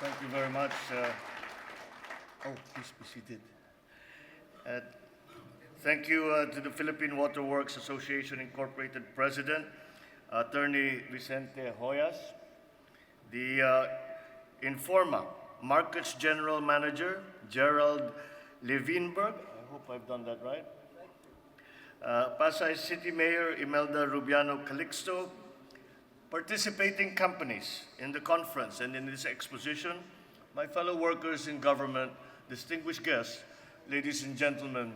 Thank you very much. Please be seated. Uh, Thank you to the Philippine Water Works Association Incorporated President, Attorney Vicente Hoyas, the Informa Markets General Manager, Gerald Levinberg. I hope I've done that right. Pasay City Mayor Imelda Rubiano Calixto, participating companies in the conference and in this exposition, my fellow workers in government, distinguished guests, ladies and gentlemen,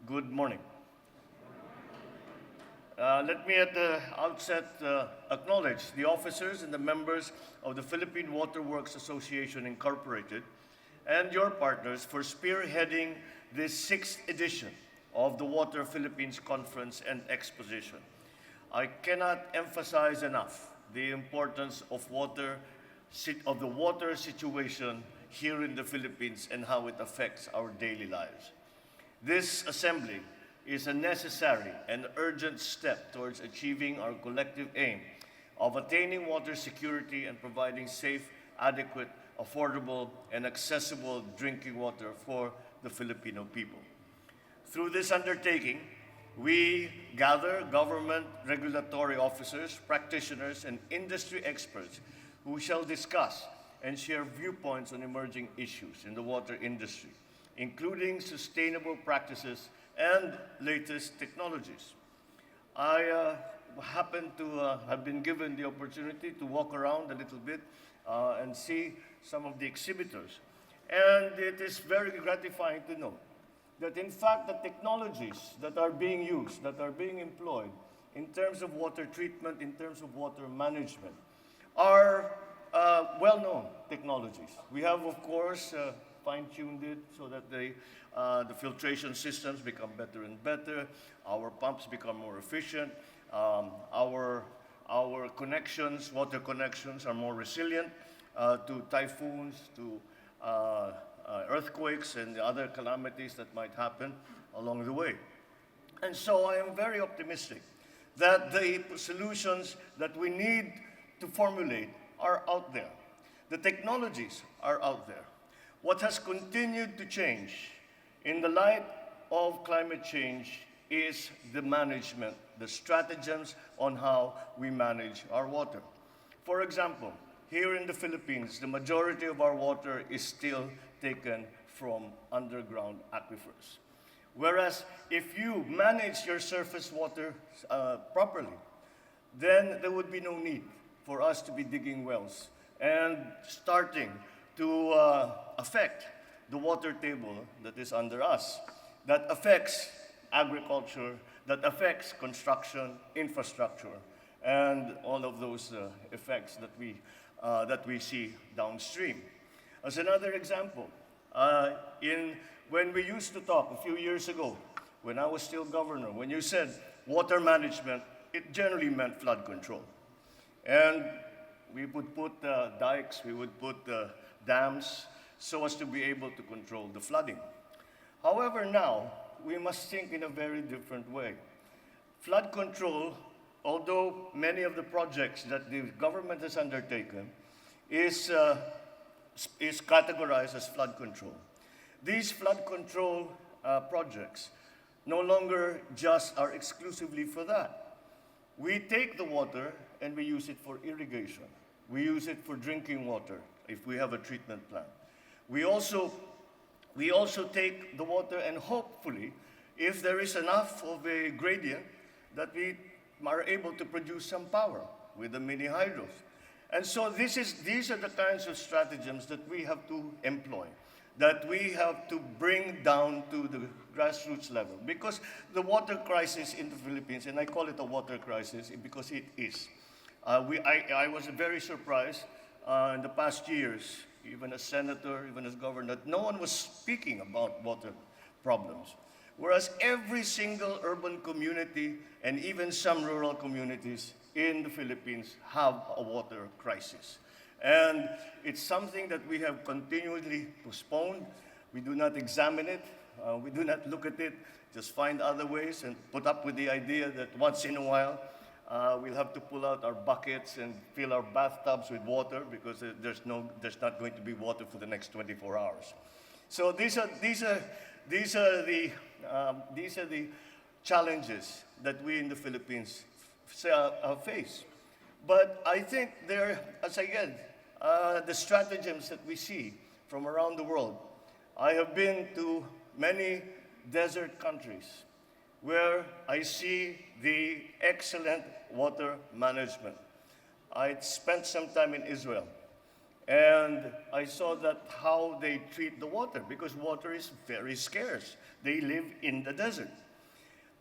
good morning. Let me at the outset acknowledge the officers and the members of the Philippine Water Works Association Incorporated and your partners for spearheading this 6th edition of the Water Philippines Conference and Exposition. I cannot emphasize enough the importance of the water situation here in the Philippines and how it affects our daily lives. This assembly is a necessary and urgent step towards achieving our collective aim of attaining water security and providing safe, adequate, affordable, and accessible drinking water for the Filipino people. Through this undertaking, we gather government regulatory officers, practitioners, and industry experts who shall discuss and share viewpoints on emerging issues in the water industry, including sustainable practices and latest technologies. I happen to have been given the opportunity to walk around a little bit and see some of the exhibitors. And it is very gratifying to know that in fact the technologies that are being used, that are being employed in terms of water treatment, in terms of water management, are well-known technologies. We have, of course, fine-tuned it so that the filtration systems become better and better, our pumps become more efficient, our connections, water connections are more resilient to typhoons, to earthquakes and the other calamities that might happen along the way. And so I am very optimistic that the solutions that we need to formulate are out there. The technologies are out there. What has continued to change in the light of climate change is the management, the stratagems on how we manage our water. For example, here in the Philippines, the majority of our water is still taken from underground aquifers. Whereas if you manage your surface water properly, then there would be no need for us to be digging wells and starting to affect the water table that is under us, that affects agriculture, that affects construction, infrastructure, and all of those effects that we see downstream. As another example, when we used to talk a few years ago, when I was still governor, when you said water management, it generally meant flood control. And we would put dikes, we would put dams, so as to be able to control the flooding. However, now, we must think in a very different way. Flood control, although many of the projects that the government has undertaken is categorized as flood control. These flood control projects no longer just are exclusively for that. We take the water and we use it for irrigation. We use it for drinking water if we have a treatment plant. We also take the water and hopefully, if there is enough of a gradient, that we are able to produce some power with the mini hydros. And so these are the kinds of stratagems that we have to employ, that we have to bring down to the grassroots level. Because the water crisis in the Philippines, and I call it a water crisis because it is. I was very surprised in the past years, even as senator, even as governor, that no one was speaking about water problems. Whereas every single urban community and even some rural communities in the Philippines have a water crisis. And it's something that we have continually postponed. We do not examine it. We do not look at it, just find other ways and put up with the idea that once in a while we'll have to pull out our buckets and fill our bathtubs with water because there's not going to be water for the next 24 hours. So these are the challenges that we in the Philippines face. But I think the stratagems that we see from around the world. I have been to many desert countries where I see the excellent water management. I spent some time in Israel, and I saw that how they treat the water, because water is very scarce. They live in the desert.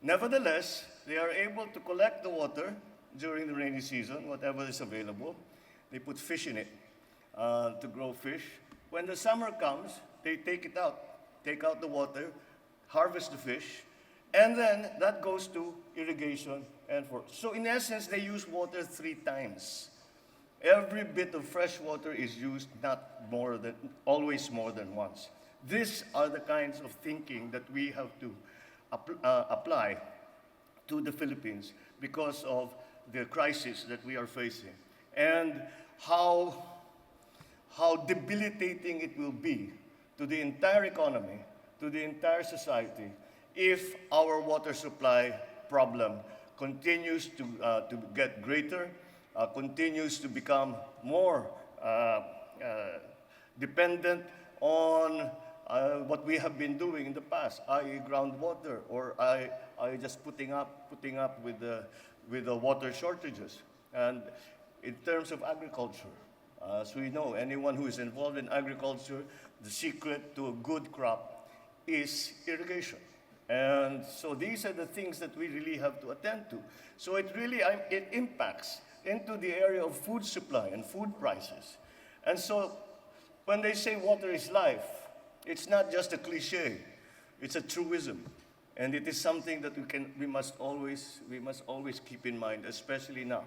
Nevertheless, they are able to collect the water during the rainy season, whatever is available. They put fish in it to grow fish. When the summer comes, they take out the water, harvest the fish, and then that goes to irrigation and so in essence, they use water 3 times. Every bit of fresh water is used always more than once. These are the kinds of thinking that we have to apply to the Philippines because of the crisis that we are facing, and how debilitating it will be to the entire economy, to the entire society, if our water supply problem continues to get greater, continues to become more dependent on what we have been doing in the past, i.e. groundwater, or I just putting up with the water shortages. And in terms of agriculture, as we know, anyone who is involved in agriculture, the secret to a good crop is irrigation. And so these are the things that we really have to attend to. So it impacts into the area of food supply and food prices. And so when they say water is life, it's not just a cliche, it's a truism. And it is something that we must always keep in mind, especially now.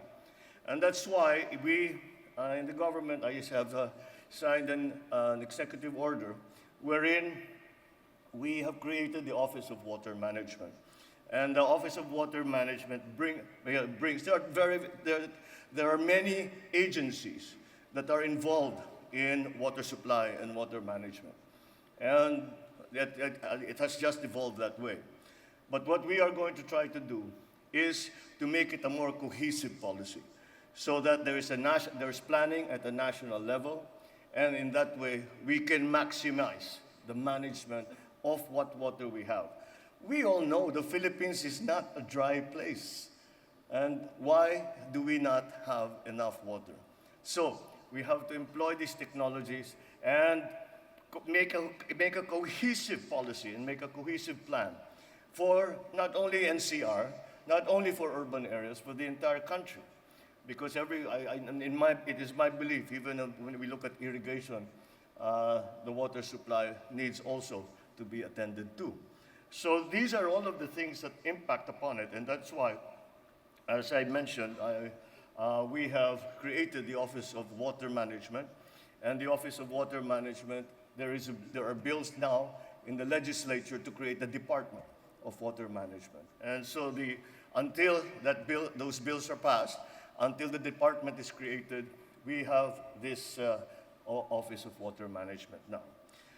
And that's why we, in the government, I have signed an executive order wherein we have created the Office of Water Management. And the Office of Water Management there are many agencies that are involved in water supply and water management. And it has just evolved that way. But what we are going to try to do is to make it a more cohesive policy, so that there is planning at the national level, and in that way we can maximize the management of what water we have. We all know the Philippines is not a dry place. And why do we not have enough water? So we have to employ these technologies and make a cohesive policy and make a cohesive plan for not only NCR, not only for urban areas, but the entire country. Because it is my belief, even when we look at irrigation, the water supply needs also to be attended to. So these are all of the things that impact upon it, and that's why, as I mentioned, we have created the Office of Water Management. And the Office of Water Management, there are bills now in the legislature to create the Department of Water Management. And so until those bills are passed, until the department is created, we have this Office of Water Management now.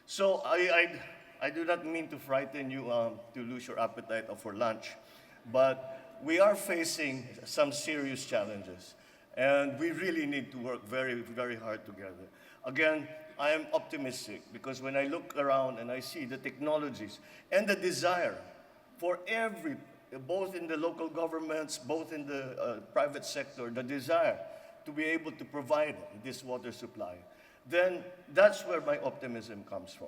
So I do not mean to frighten you to lose your appetite for lunch, but we are facing some serious challenges, and we really need to work very, very hard together. Again, I am optimistic because when I look around and I see the technologies and the desire for both in the local governments, both in the private sector, the desire to be able to provide this water supply, then that's where my optimism comes from.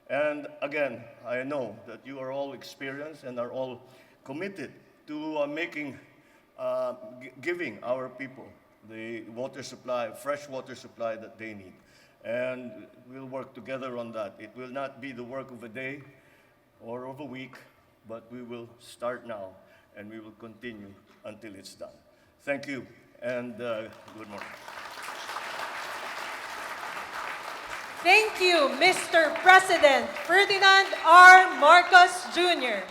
And again, I know that you are all experienced and are all committed to giving our people the water supply, fresh water supply that they need. And we'll work together on that. It will not be the work of a day or of a week, but we will start now and we will continue until it's done. Thank you, and good morning. Thank you, Mr. President Ferdinand R. Marcos Jr.